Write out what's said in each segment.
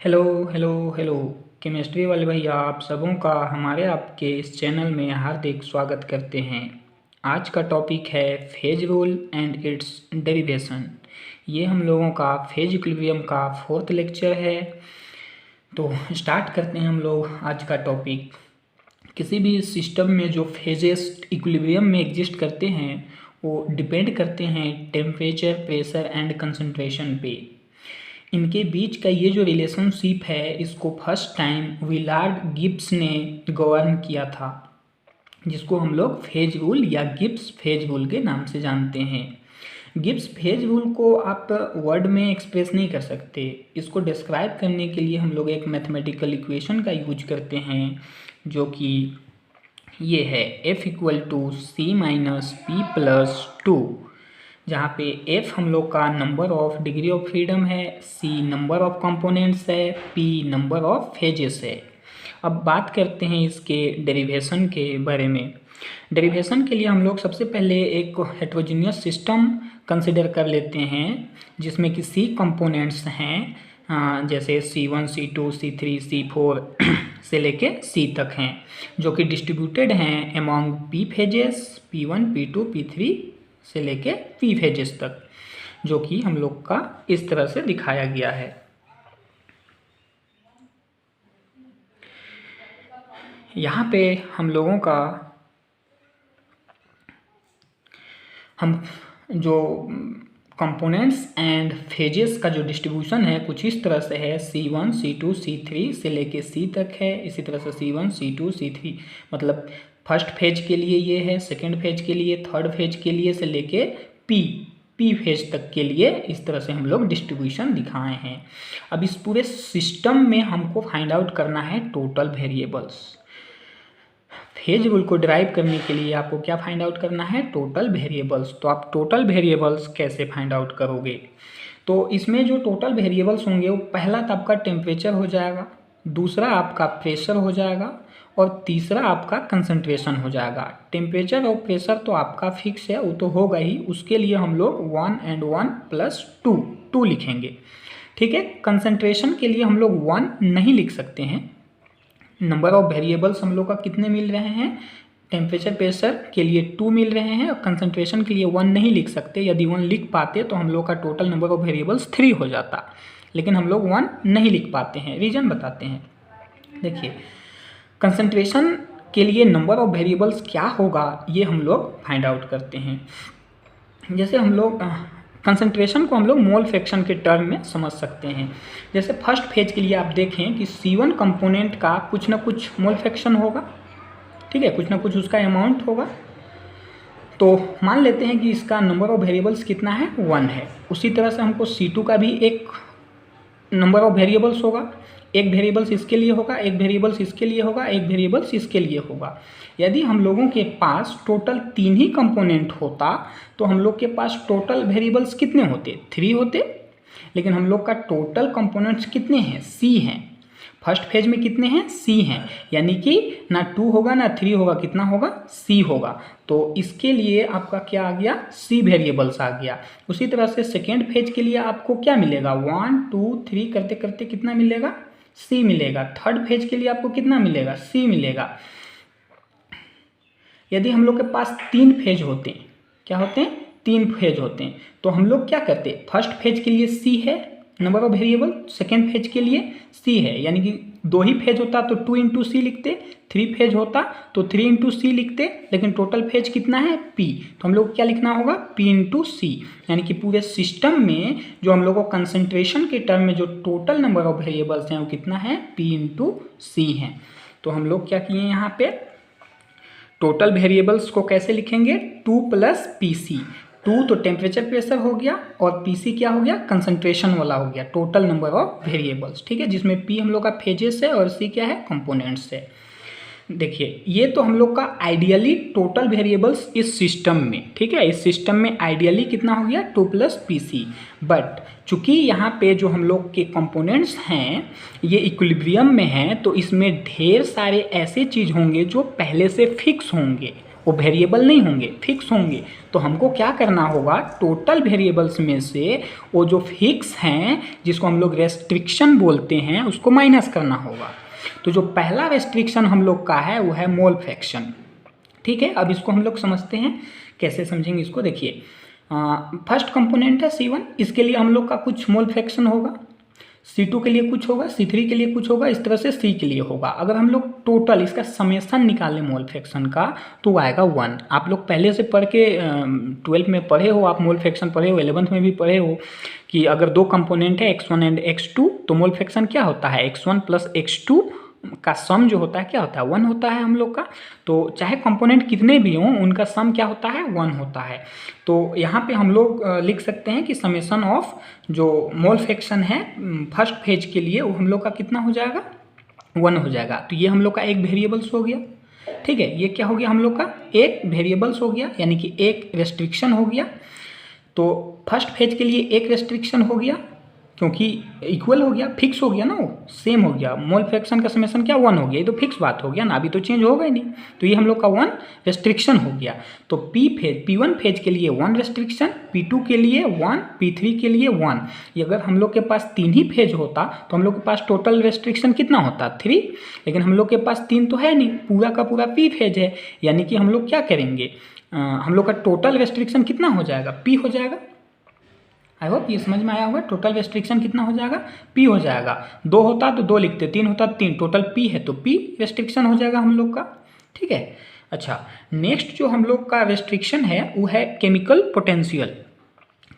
Hello hello hello chemistry वाले भैया, आप सबों का हमारे आपके इस चैनल में हार्दिक स्वागत करते हैं। आज का टॉपिक है phase rule and it's derivation. ये हम लोगों का फेज इक्विलिब्रियम का 4th लेक्चर है। तो स्टार्ट करते हैं हम लोग आज का टॉपिक। किसी भी सिस्टम में जो फेजेस इक्विलिब्रियम में एग्जिस्ट करते हैं वो डिपेंड करते हैं टेम्परेचर, प्रेशर एंड कंसंट्रेशन पे। इनके बीच का ये जो रिलेशनशिप है इसको फर्स्ट टाइम विलार्ड गिब्स ने गवर्न किया था, जिसको हम लोग फेज रूल या गिब्स फेज रूल के नाम से जानते हैं। गिब्स फेज रूल को आप वर्ड में एक्सप्रेस नहीं कर सकते। इसको डिस्क्राइब करने के लिए हम लोग एक मैथमेटिकल इक्वेशन का यूज करते हैं, जो कि ये है F=C-P+2, जहाँ पे F हम लोग का number of degree of freedom है, C नंबर ऑफ कंपोनेंट्स है, P नंबर ऑफ फेजेस है। अब बात करते हैं इसके डेरिवेशन के बारे में। डेरिवेशन के लिए हम लोग सबसे पहले एक हेट्रोजीनियस सिस्टम कंसिडर कर लेते हैं, जिसमें कि C कंपोनेंट्स हैं, जैसे C1, C2, C3, C4 से लेके C तक हैं, जो कि डिस्ट्रीब्यूटेड हैं among P phases, P1, P2, P3 से लेके P फेजेस तक, जो कि हम लोग का इस तरह से दिखाया गया है। यहाँ पे हम लोगों का जो कंपोनेंट्स एंड फेजेस का जो डिस्ट्रीब्यूशन है कुछ इस तरह से है। C1, C2, C3 से लेके C तक है। इसी तरह से C1, C2, C3 मतलब फर्स्ट फेज के लिए ये है, सेकेंड फेज के लिए, थर्ड फेज के लिए से लेके P फेज तक के लिए इस तरह से हम लोग डिस्ट्रीब्यूशन दिखाए हैं। अब इस पूरे सिस्टम में हमको फाइंड आउट करना है टोटल वेरिएबल्स। फेज रूल को डिराइव करने के लिए आपको क्या फाइंड आउट करना है? Total variables. तो आप टोटल वेरिएबल्स कैसे फाइंड आउट करोगे? तो इसमें जो टोटल वेरिएबल्स होंगे वो पहला तो आपका टेम्परेचर हो जाएगा, दूसरा आपका प्रेशर हो जाएगा और तीसरा आपका कंसंट्रेशन हो जाएगा। टेम्परेचर और प्रेशर तो आपका फिक्स है, वो तो होगा ही, उसके लिए हम लोग 1 and 1 + 2 लिखेंगे। ठीक है। कंसंट्रेशन के लिए हम लोग 1 नहीं लिख सकते हैं। नंबर ऑफ वेरिएबल्स हम लोग का कितने मिल रहे हैं? टेम्परेचर प्रेशर के लिए 2 मिल रहे हैं और कंसंट्रेशन के लिए 1 नहीं लिख सकते। यदि 1 लिख पाते तो हम लोग का टोटल नंबर ऑफ वेरिएबल्स 3 हो जाता, लेकिन हम लोग 1 नहीं लिख पाते हैं। रीज़न बताते हैं। देखिए, कंसंट्रेशन के लिए नंबर ऑफ वेरिएबल्स क्या होगा ये हम लोग फाइंड आउट करते हैं। जैसे हम लोग कंसंट्रेशन को हम लोग मोल फ्रैक्शन के टर्म में समझ सकते हैं। जैसे फर्स्ट फेज के लिए आप देखें कि C1 कंपोनेंट का कुछ ना कुछ मोल फ्रैक्शन होगा, ठीक है, कुछ ना कुछ उसका अमाउंट होगा। तो मान लेते हैं कि इसका नंबर ऑफ वेरिएबल्स कितना है? 1 है। उसी तरह से हमको C2 का भी एक नंबर ऑफ वेरिएबल्स होगा। एक वेरिएबल्स इसके लिए होगा, एक वेरिएबल्स इसके लिए होगा, एक वेरिएबल्स इसके लिए होगा। यदि हम लोगों के पास टोटल 3 ही कंपोनेंट होता तो हम लोग के पास टोटल वेरिएबल्स कितने होते? 3 होते। लेकिन हम लोग का टोटल कंपोनेंट्स कितने हैं? C हैं। फर्स्ट फेज में कितने हैं? C हैं, यानी कि ना 2 होगा ना 3 होगा, कितना होगा? C होगा। तो इसके लिए आपका क्या आ गया? C वेरिएबल्स आ गया। उसी तरह से सेकेंड फेज के लिए आपको क्या मिलेगा? 1 2 3 करते करते कितना मिलेगा? C मिलेगा। थर्ड फेज के लिए आपको कितना मिलेगा? C मिलेगा। यदि हम लोग के पास 3 फेज होते हैं, क्या होते हैं? 3 फेज होते हैं, तो हम लोग क्या करते हैं? फर्स्ट फेज के लिए C है number of variable, second phase के लिए C है, यानी कि 2 ही फेज होता तो 2 × C लिखते, 3 फेज होता तो 3 × C लिखते, लेकिन टोटल फेज कितना है? P। तो हम लोग क्या लिखना होगा? P × C, यानी कि पूरे सिस्टम में जो हम लोग को कंसंट्रेशन के टर्म में जो टोटल नंबर ऑफ वेरिएबल्स हैं वो कितना है? P × C है। तो हम लोग क्या किए यहाँ पे? टोटल वेरिएबल्स को कैसे लिखेंगे? 2 + PC। 2 तो टेम्परेचर प्रेशर हो गया और PC क्या हो गया? कंसंट्रेशन वाला हो गया, टोटल नंबर ऑफ वेरिएबल्स। ठीक है, जिसमें P हम लोग का फेजेस है और C क्या है? कंपोनेंट्स है। देखिए, ये तो हम लोग का आइडियली टोटल वेरिएबल्स इस सिस्टम में, ठीक है, इस सिस्टम में आइडियली कितना हो गया? 2 + PC। बट चूंकि यहाँ पे जो हम लोग के कंपोनेंट्स हैं ये इक्विलिब्रियम में हैं, तो इसमें ढेर सारे ऐसे चीज़ होंगे जो पहले से फिक्स होंगे, वो वेरिएबल नहीं होंगे, फिक्स होंगे। तो हमको क्या करना होगा, टोटल वेरिएबल्स में से वो जो फिक्स हैं, जिसको हम लोग रेस्ट्रिक्शन बोलते हैं, उसको माइनस करना होगा। तो जो पहला रेस्ट्रिक्शन हम लोग का है वो है मोल फ्रैक्शन। ठीक है, अब इसको हम लोग समझते हैं, कैसे समझेंगे इसको। देखिए, फर्स्ट कंपोनेंट है C1, इसके लिए हम लोग का कुछ मोल फ्रैक्शन होगा, C2 के लिए कुछ होगा, C3 के लिए कुछ होगा, इस तरह से C के लिए होगा। अगर हम लोग टोटल इसका समेशन निकालें मोल फ्रैक्शन का, तो आएगा 1। आप लोग पहले से पढ़ के 12th में पढ़े हो, आप मोल फ्रैक्शन पढ़े हो, 11th में भी पढ़े हो कि अगर दो कंपोनेंट है X1 एंड X2, तो मोल फ्रैक्शन क्या होता है, X1 प्लस X2 का सम जो होता है क्या होता है, 1 होता है हम लोग का। तो चाहे कंपोनेंट कितने भी हों, उनका सम क्या होता है, 1 होता है। तो यहाँ पे हम लोग लिख सकते हैं कि समेशन ऑफ जो मोल फ्रैक्शन है फर्स्ट फेज के लिए, वो हम लोग का कितना हो जाएगा, 1 हो जाएगा। तो ये हम लोग का एक वेरिएबल्स हो गया। ठीक है, ये क्या हो गया हम लोग का, एक वेरिएबल्स हो गया, यानी कि एक रेस्ट्रिक्शन हो गया। तो फर्स्ट फेज के लिए एक रेस्ट्रिक्शन हो गया, क्योंकि इक्वल हो गया, फिक्स हो गया ना, वो सेम हो गया। मोल फ्रैक्शन का समेशन क्या, 1 हो गया, ये तो फिक्स बात हो गया ना, अभी तो चेंज होगा ही नहीं। तो ये हम लोग का 1 रेस्ट्रिक्शन हो गया। तो P1 फेज के लिए 1 रेस्ट्रिक्शन, P2 के लिए 1, P3 के लिए 1। ये अगर हम लोग के पास 3 ही फेज होता तो हम लोग के पास टोटल रेस्ट्रिक्शन कितना होता, 3। लेकिन हम लोग के पास 3 तो है नहीं, पूरा का पूरा P फेज है, यानी कि हम लोग क्या करेंगे, हम लोग का टोटल रेस्ट्रिक्शन कितना हो जाएगा, P हो जाएगा। आई होप ये समझ में आया होगा। टोटल रेस्ट्रिक्शन कितना हो जाएगा, P हो जाएगा। 2 होता तो 2 लिखते, 3 होता 3, टोटल P है तो P रेस्ट्रिक्शन हो जाएगा हम लोग का। ठीक है, अच्छा, नेक्स्ट जो हम लोग का रेस्ट्रिक्शन है वो है केमिकल पोटेंशियल।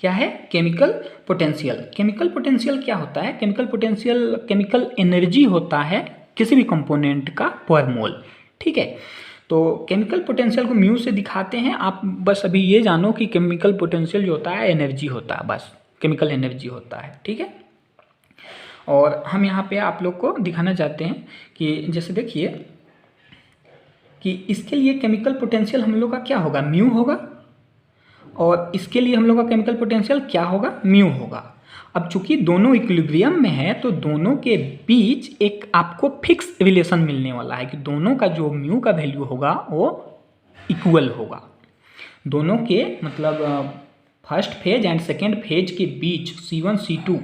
क्या है, केमिकल पोटेंशियल। केमिकल पोटेंशियल क्या होता है, केमिकल पोटेंशियल केमिकल एनर्जी होता है किसी भी कंपोनेंट का पर मोल। ठीक है, तो केमिकल पोटेंशियल को म्यू से दिखाते हैं। आप बस अभी ये जानो कि केमिकल पोटेंशियल जो होता है एनर्जी होता है, बस केमिकल एनर्जी होता है। ठीक है, और हम यहाँ पे आप लोग को दिखाना चाहते हैं कि जैसे देखिए कि इसके लिए केमिकल पोटेंशियल हम लोग का क्या होगा, म्यू होगा, और इसके लिए हम लोग का केमिकल पोटेंशियल क्या होगा, म्यू होगा। अब चूंकि दोनों इक्विलिब्रियम में है, तो दोनों के बीच एक आपको फिक्स रिलेशन मिलने वाला है कि दोनों का जो म्यू का वैल्यू होगा वो इक्वल होगा। दोनों के मतलब first phase and second phase के बीच C1 C2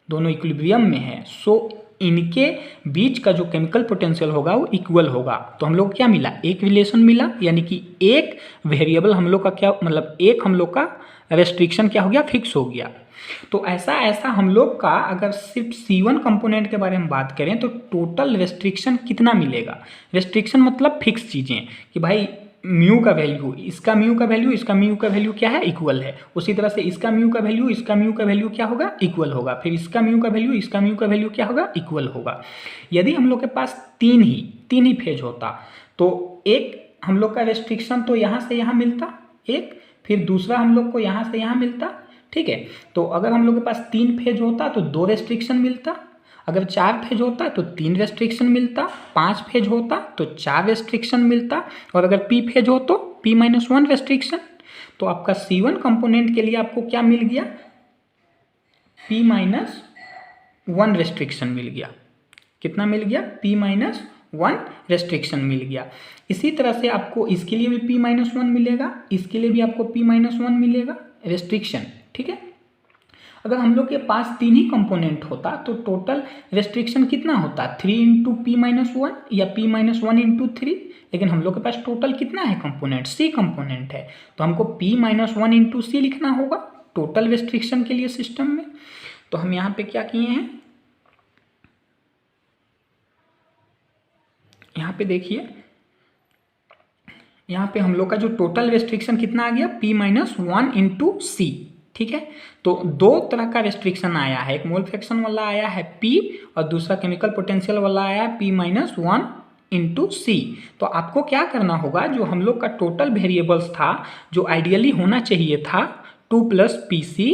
दोनों इक्विलिब्रियम में है, सो इनके बीच का जो केमिकल पोटेंशियल होगा वो इक्वल होगा। तो हम लोग को क्या मिला, एक रिलेशन मिला, यानी कि एक वेरिएबल हम लोग का क्या मतलब एक हम लोग का रेस्ट्रिक्शन क्या हो गया, फिक्स हो गया। तो ऐसा हम लोग का अगर सिर्फ C1 कंपोनेंट के बारे में बात करें तो टोटल रेस्ट्रिक्शन कितना मिलेगा। रेस्ट्रिक्शन मतलब फिक्स चीज़ें कि भाई म्यू का वैल्यू, इसका म्यू का वैल्यू, इसका म्यू का वैल्यू क्या है, इक्वल है। उसी तरह से इसका म्यू का वैल्यू, इसका म्यू का वैल्यू क्या होगा, इक्वल होगा। फिर इसका म्यू का वैल्यू, इसका म्यू का वैल्यू क्या होगा, इक्वल होगा। यदि हम लोग के पास तीन ही फेज होता तो एक हम लोग का रेस्ट्रिक्शन तो यहाँ से यहाँ मिलता एक, फिर दूसरा हम लोग को यहाँ से यहाँ मिलता। ठीक है, तो अगर हम लोग के पास 3 फेज होता तो 2 रेस्ट्रिक्शन मिलता, अगर 4 फेज होता तो 3 रेस्ट्रिक्शन मिलता, 5 फेज होता तो 4 रेस्ट्रिक्शन मिलता, और अगर P फेज हो तो P-1 रेस्ट्रिक्शन। तो आपका C1 कंपोनेंट के लिए आपको क्या मिल गया, P-1 रेस्ट्रिक्शन मिल गया। कितना मिल गया, P-1 रेस्ट्रिक्शन मिल गया। इसी तरह से आपको इसके लिए भी P-1 मिलेगा, इसके लिए भी आपको P-1 मिलेगा रेस्ट्रिक्शन। ठीक है, अगर हम लोग के पास 3 ही कंपोनेंट होता तो टोटल रेस्ट्रिक्शन कितना होता, 3 इंटू P-1 या P-1 इंटू 3। लेकिन हम लोग के पास टोटल कितना है कंपोनेंट, C कंपोनेंट है, तो हमको P-1 इंटू C लिखना होगा टोटल रेस्ट्रिक्शन के लिए सिस्टम में। तो हम यहाँ पे क्या किए हैं, यहाँ पे देखिए, यहाँ पे हम लोग का जो टोटल रेस्ट्रिक्शन कितना आ गया, P-1 इंटू C। ठीक है, तो 2 तरह का रेस्ट्रिक्शन आया है, एक मोल फ्रैक्शन वाला आया है P, और दूसरा केमिकल पोटेंशियल वाला आया है P-1 इंटू C। तो आपको क्या करना होगा, जो हम लोग का टोटल वेरिएबल्स था, जो आइडियली होना चाहिए था 2 + PC,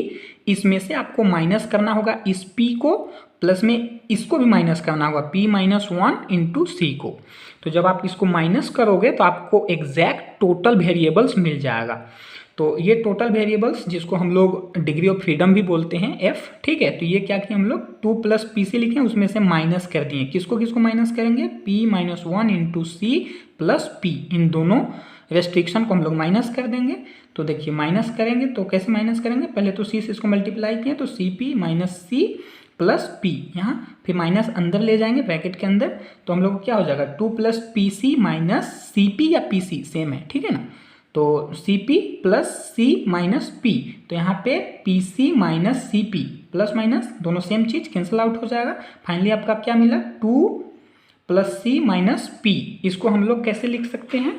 इसमें से आपको माइनस करना होगा इस P को, प्लस में इसको भी माइनस करना होगा P-1 इंटू C को। तो जब आप इसको माइनस करोगे तो आपको एग्जैक्ट टोटल वेरिएबल्स मिल जाएगा। तो ये टोटल वेरिएबल्स जिसको हम लोग डिग्री ऑफ फ्रीडम भी बोलते हैं F। ठीक है, तो ये क्या कि हम लोग 2 + PC लिखें, उसमें से माइनस कर दिए, किसको किसको माइनस करेंगे, P-1 into C plus P, इन दोनों रेस्ट्रिक्शन को हम लोग माइनस कर देंगे। तो देखिए माइनस करेंगे तो कैसे माइनस करेंगे, पहले तो सी से इसको मल्टीप्लाई किए तो C P minus C plus P, यहाँ फिर माइनस अंदर ले जाएंगे ब्रैकेट के अंदर, तो हम लोग को क्या हो जाएगा 2 plus P C minus C P या पी सी सेम है, ठीक है ना। तो C P plus C minus P, तो यहाँ पे P C minus C P plus minus दोनों सेम चीज़ कैंसिल आउट हो जाएगा। फाइनली आपका क्या मिला 2 प्लस सी माइनस पी। इसको हम लोग कैसे लिख सकते हैं,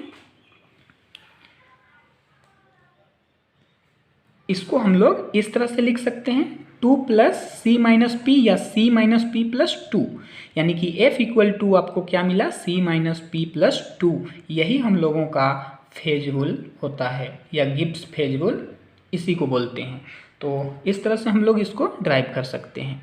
इसको हम लोग इस तरह से लिख सकते हैं 2 प्लस सी माइनस पी या सी माइनस पी प्लस 2, यानी कि F इक्वल टू आपको क्या मिला C माइनस पी प्लस 2। यही हम लोगों का फेज रूल होता है या गिब्स फेज रूल इसी को बोलते हैं। तो इस तरह से हम लोग इसको ड्राइव कर सकते हैं।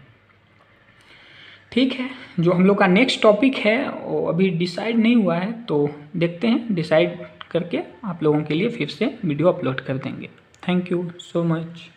ठीक है, जो हम लोग का नेक्स्ट टॉपिक है वो अभी डिसाइड नहीं हुआ है, तो देखते हैं, डिसाइड करके आप लोगों के लिए फिर से वीडियो अपलोड कर देंगे। Thank you so much.